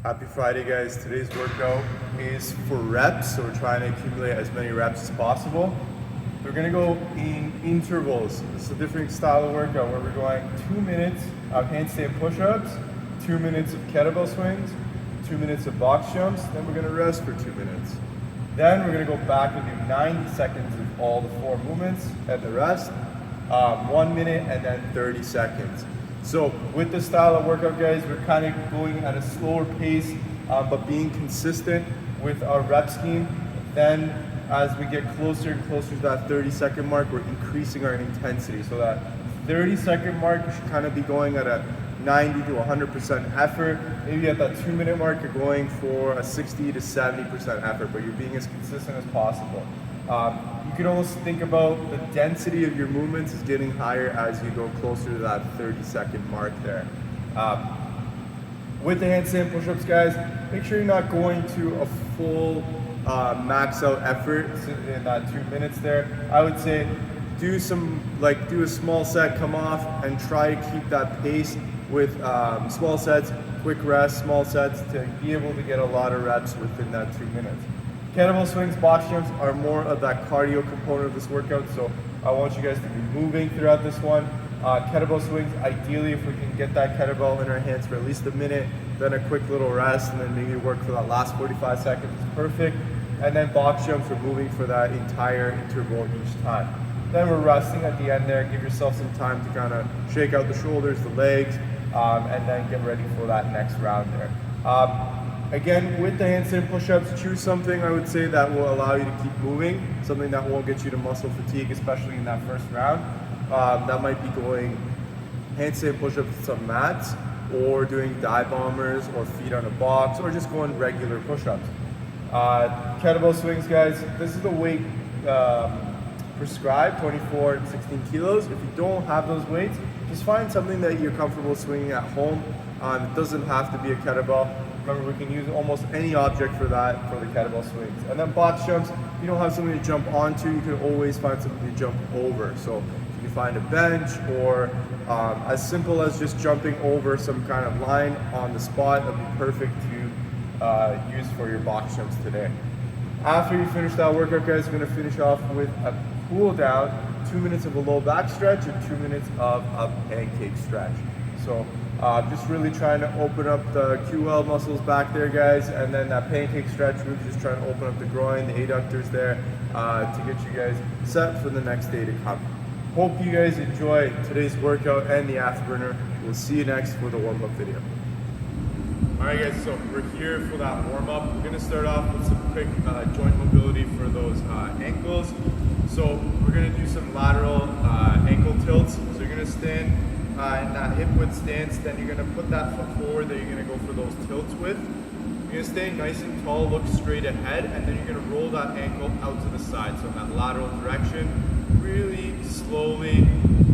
Happy Friday, guys. Today's workout is for reps, so we're trying to accumulate as many reps as possible. We're gonna go in intervals. This is a different style of workout where we're going 2 minutes of handstand push-ups, 2 minutes of kettlebell swings, 2 minutes of box jumps, then we're gonna rest for 2 minutes. Then we're gonna go back and do 90 seconds of all the 4 movements and the rest, 1 minute and then 30 seconds. So with this style of workout, guys, we're kind of going at a slower pace, but being consistent with our rep scheme. Then as we get closer and closer to that 30-second mark, we're increasing our intensity. So that 30-second mark, you should kind of be going at a 90 to 100% effort. Maybe at that 2-minute mark, you're going for a 60 to 70% effort, but you're being as consistent as possible. You can almost think about the density of your movements is getting higher as you go closer to that 30-second mark there. With the handstand push-ups, guys, make sure you're not going to a full max out effort in that 2 minutes there. I would say do a small set, come off, and try to keep that pace with small sets, quick rest, small sets to be able to get a lot of reps within that 2 minutes. Kettlebell swings, box jumps are more of that cardio component of this workout, so I want you guys to be moving throughout this one. Kettlebell swings, ideally if we can get that kettlebell in our hands for at least a minute, then a quick little rest, and then maybe work for that last 45 seconds is perfect. And then box jumps, we're moving for that entire interval each time. Then we're resting at the end there. Give yourself some time to kind of shake out the shoulders, the legs, and then get ready for that next round there. Again, with the handstand push-ups, choose something I would say that will allow you to keep moving, something that won't get you to muscle fatigue, especially in that first round. That might be going handstand push-ups with some mats, or doing dive bombers, or feet on a box, or just going regular push-ups. Kettlebell swings, guys, this is the weight prescribed, 24 and 16 kilos. If you don't have those weights, just find something that you're comfortable swinging at home. It doesn't have to be a kettlebell. Remember, we can use almost any object for that, for the kettlebell swings. And then box jumps, if you don't have something to jump onto, you can always find something to jump over. So you can find a bench, or as simple as just jumping over some kind of line on the spot. That'd be perfect to use for your box jumps today. After you finish that workout, guys, we're gonna finish off with a cool down, 2 minutes of a low back stretch and 2 minutes of a pancake stretch. So just really trying to open up the QL muscles back there, guys, and then that pancake stretch, really just trying to open up the groin, the adductors there, to get you guys set for the next day to come. Hope you guys enjoy today's workout and the afterburner. We'll see you next for the warm-up video. Alright guys, so we're here for that warm-up. We're going to start off with some quick joint mobility for those ankles. So we're going to do some lateral ankle tilts. So you're going to stand in that hip width stance, then you're going to put that foot forward that you're going to go for those tilts with. You're going to stay nice and tall, look straight ahead, and then you're going to roll that ankle out to the side. So in that lateral direction, really slowly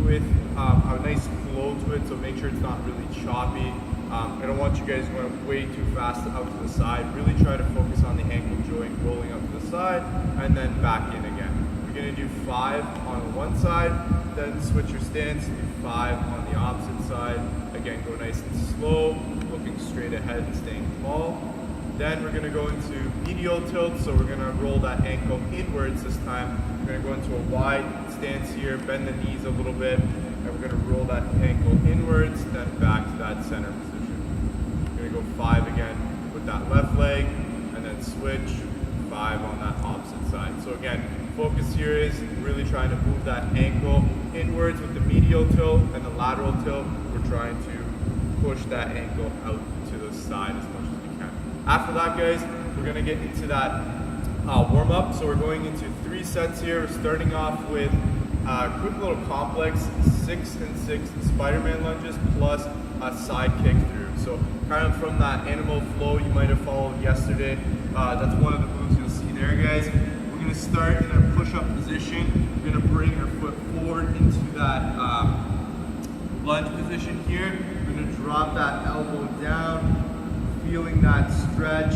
with a nice flow to it, so make sure it's not really choppy. I don't want you guys going way too fast out to the side. Really try to focus on the ankle joint rolling out to the side and then back in again. We're going to do 5 on one side, then switch your stance, do 5 on the opposite side. Again, go nice and slow, looking straight ahead and staying tall. Then we're going to go into medial tilt, so we're going to roll that ankle inwards this time. We're going to go into a wide stance here, bend the knees a little bit, and we're going to roll that ankle inwards, then back to that center position. We're going to go 5 again with that left leg, and then switch 5 on that opposite side. So again, focus here is really trying to move that ankle inwards with the medial tilt, and the lateral tilt, we're trying to push that ankle out to the side as much as we can. After that, guys, we're going to get into that warm-up. So we're going into 3 sets here. We're starting off with a quick little complex 6 and 6 Spiderman lunges plus a side kick through. So kind of from that animal flow you might have followed yesterday. That's one of the moves you'll see there, guys. We're going to start in a push-up position. We're going to bring our foot forward into that lunge position here. We're going to drop that elbow down, feeling that stretch.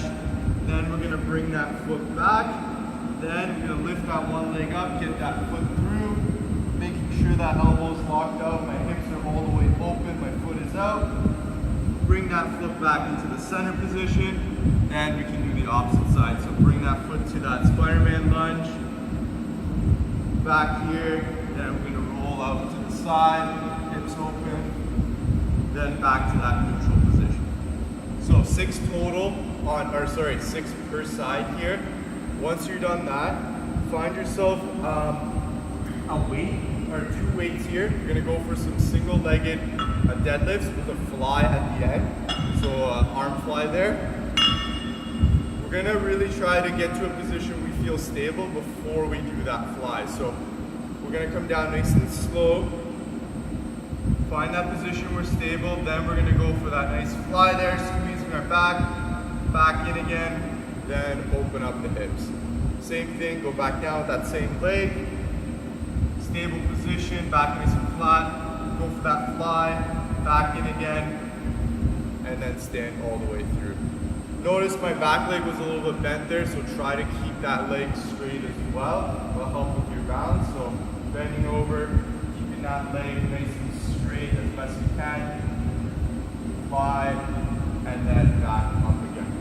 Then we're going to bring that foot back. Then we're going to lift that one leg up, get that foot through, making sure that elbow's locked out, my hips are all the way open, my foot is out. bring that foot back into the center position, and we can do the opposite side. So bring that foot to that Spiderman lunge, back here, then we're gonna roll out to the side, hips open, then back to that neutral position. So 6 total on, or sorry, 6 per side here. Once you're done that, find yourself a weight or 2 weights here. You're gonna go for some single-legged deadlifts with a fly at the end. So arm fly there. We're gonna really try to get to a position we feel stable before we do that fly. So we're gonna come down nice and slow. Find that position we're stable. Then we're gonna go for that nice fly there, squeezing our back in again, then open up the hips. Same thing, go back down with that same leg. Stable position, back nice and flat. Go for that fly, back in again, and then stand all the way through. Notice my back leg was a little bit bent there, so try to keep that leg straight as well. It'll help with your balance. So bending over, keeping that leg nice and straight as best you can. Fly, and then back up again.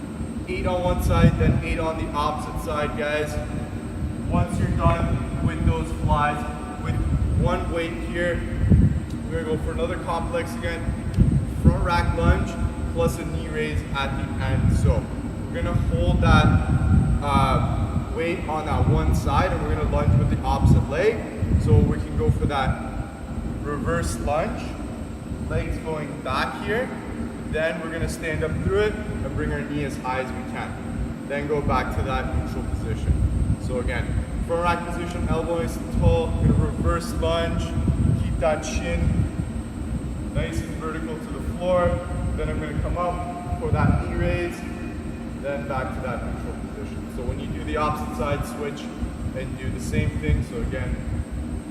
8 on one side, then 8 on the opposite side, guys. Once you're done with those flies, with 1 weight here, we're gonna go for another complex again. Front rack lunge plus a knee raise at the end. So we're gonna hold that weight on that one side, and we're gonna lunge with the opposite leg. So we can go for that reverse lunge, legs going back here. Then we're gonna stand up through it and bring our knee as high as we can. Then go back to that neutral position. So again, front rack position, elbow nice and tall. We're gonna reverse lunge, keep that shin nice and vertical to the floor. Then I'm gonna come up for that knee raise, then back to that neutral position. So when you do the opposite side switch, and do the same thing. So again,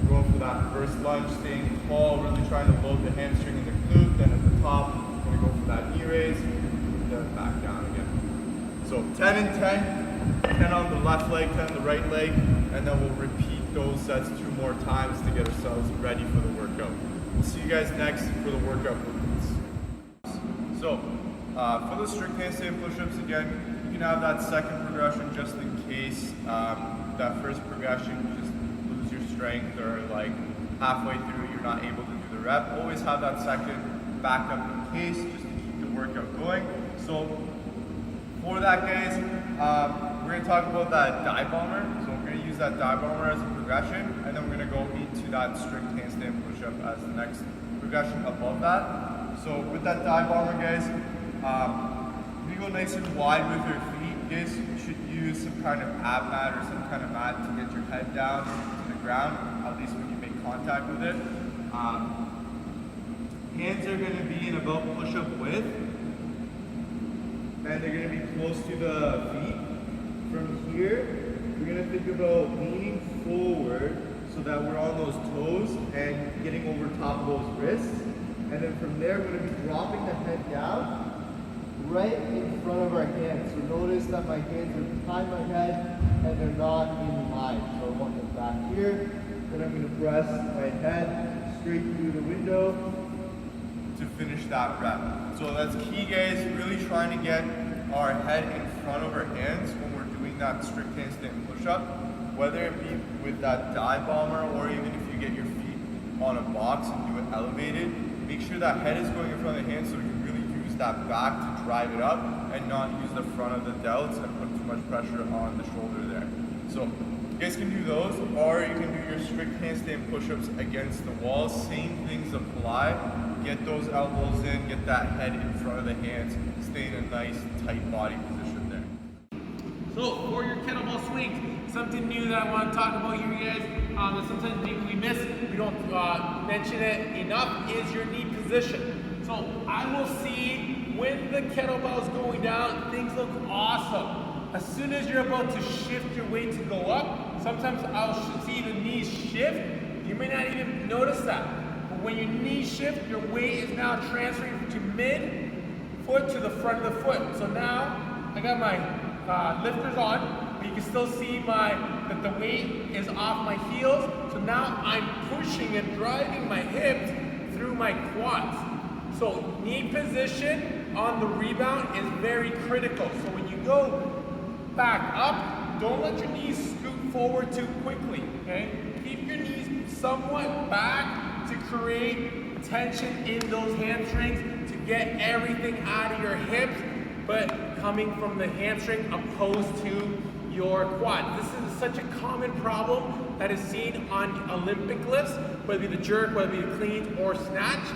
going for that reverse lunge, staying tall, really trying to load the hamstring and the glute. Then at the top, I'm gonna go for that knee raise, then back down again. So 10 and 10, 10 on the left leg, 10 on the right leg, and then we'll repeat those sets 2 more times to get ourselves ready for the workout. We'll see you guys next for the workout movements. So for the strict handstand push-ups, again, you can have that second progression just in case that first progression you just lose your strength, or like halfway through you're not able to do the rep. Always have that second backup in case, just to keep the workout going. So for that, guys, we're going to talk about that dive bomber. So we're going to use that dive bomber as a progression, and then we're going to go into that strict handstand push-up as the next progression above that. So with that dive bomber, guys, you go nice and wide with your feet. You guys should use some kind of ab mat or some kind of mat to get your head down to the ground, at least when you make contact with it. Hands are going to be in about push-up width, and they're going to be close to the feet. From here, we're going to think about leaning forward so that we're on those toes and getting over top of those wrists. And then from there, we're going to be dropping the head down right in front of our hands. So notice that my hands are behind my head and they're not in line. So I want them back here. Then I'm going to press my head straight through the window to finish that rep. So that's key, guys. Really trying to get our head in front of our hands when we're doing that strict handstand push-up, whether it be with that dive bomber or even if you get your feet on a box and do it elevated. Make sure that head is going in front of the hands so we can really use that back to drive it up and not use the front of the delts and put too much pressure on the shoulder there. So you guys can do those, or you can do your strict handstand push-ups against the wall. Same things apply. Get those elbows in, get that head in front of the hands, stay in a nice tight body position there. So for your kettlebell swings, something new that I want to talk about here, guys, that sometimes maybe we miss, we don't mention it enough, is your knee position. So I will see when the kettlebell is going down, things look awesome. As soon as you're about to shift your weight to go up, sometimes I'll see the knees shift. You may not even notice that. But when your knees shift, your weight is now transferring to mid foot to the front of the foot. So now I got my lifters on, but you can still see that the weight is off my heels. So now I'm pushing and driving my hips through my quads. So knee position, on the rebound is very critical. So when you go back up, don't let your knees scoot forward too quickly, okay? Keep your knees somewhat back to create tension in those hamstrings to get everything out of your hips, but coming from the hamstring opposed to your quad. This is such a common problem that is seen on Olympic lifts, whether it be the jerk, whether it be the clean or snatch.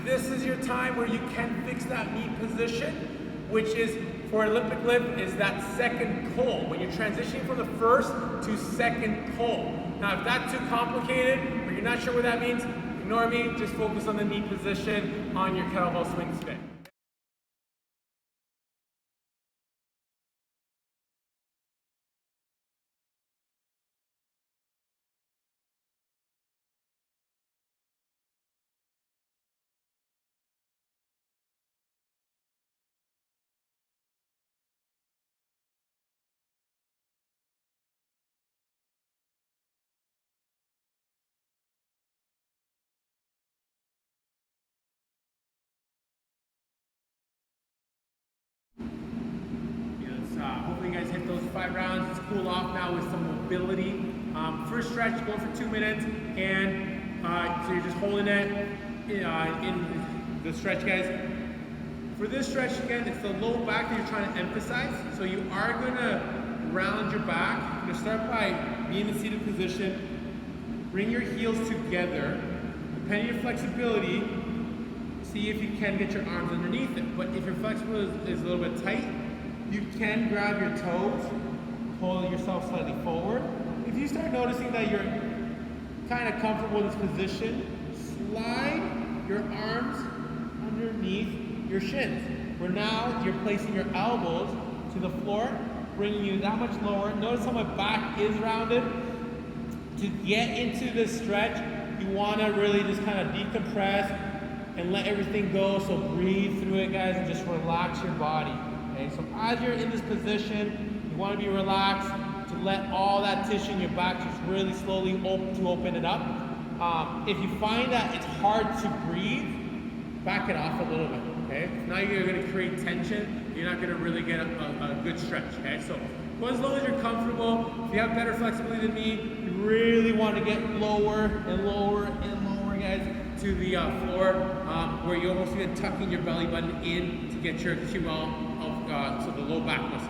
This is your time where you can fix that knee position, which is, for Olympic lift, is that second pull, when you're transitioning from the first to second pull. Now, if that's too complicated, or you're not sure what that means, ignore me, just focus on the knee position on your kettlebell swing spin. Hopefully you guys hit those 5 rounds. Let's cool off now with some mobility. First stretch, going for 2 minutes, and so you're just holding it in the stretch, guys. For this stretch, again, it's the low back that you're trying to emphasize. So you are gonna round your back. You're gonna start by being in the seated position. Bring your heels together. Depending on your flexibility, see if you can get your arms underneath it. But if your flexibility is a little bit tight, you can grab your toes, pull yourself slightly forward. If you start noticing that you're kind of comfortable in this position, slide your arms underneath your shins. Where now you're placing your elbows to the floor, bringing you that much lower. Notice how my back is rounded. To get into this stretch, you want to really just kind of decompress and let everything go. So breathe through it, guys, and just relax your body. Okay, so as you're in this position, you want to be relaxed to let all that tissue in your back just really slowly open it up. If you find that it's hard to breathe, back it off a little bit. Okay, now you're going to create tension. You're not going to really get a good stretch. Okay, so go as low as you're comfortable. If you have better flexibility than me, you really want to get lower and lower and lower, guys, to the floor, where you almost even tucking your belly button in to get your QL so the low back muscle.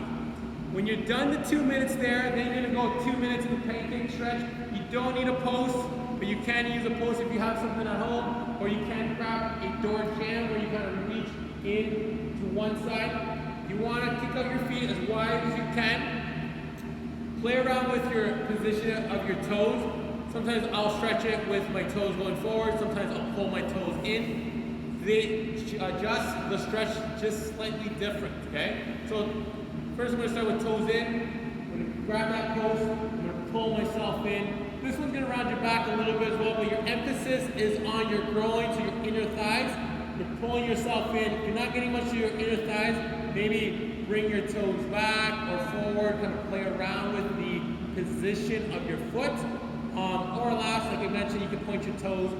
When you're done the 2 minutes there, then you're gonna go 2 minutes in the pancake stretch. You don't need a post, but you can use a post if you have something at home, or you can grab a door jam where you kind of reach in to one side. You wanna kick out your feet as wide as you can. Play around with your position of your toes. Sometimes I'll stretch it with my toes going forward, sometimes I'll pull my toes in. They adjust the stretch just slightly different, okay? So first I'm gonna start with toes in. I'm gonna grab that post, I'm gonna pull myself in. This one's gonna round your back a little bit as well, but your emphasis is on your groin, so your inner thighs. You're pulling yourself in. If you're not getting much of your inner thighs, maybe bring your toes back or forward, kind of play around with the position of your foot. Or last, like I mentioned, you can point your toes,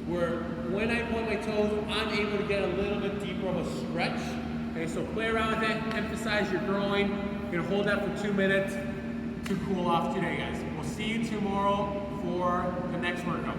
where when I point my toes, I'm able to get a little bit deeper of a stretch. Okay, so play around with it, emphasize your groin. You're gonna hold that for 2 minutes to cool off today, guys. We'll see you tomorrow for the next workout.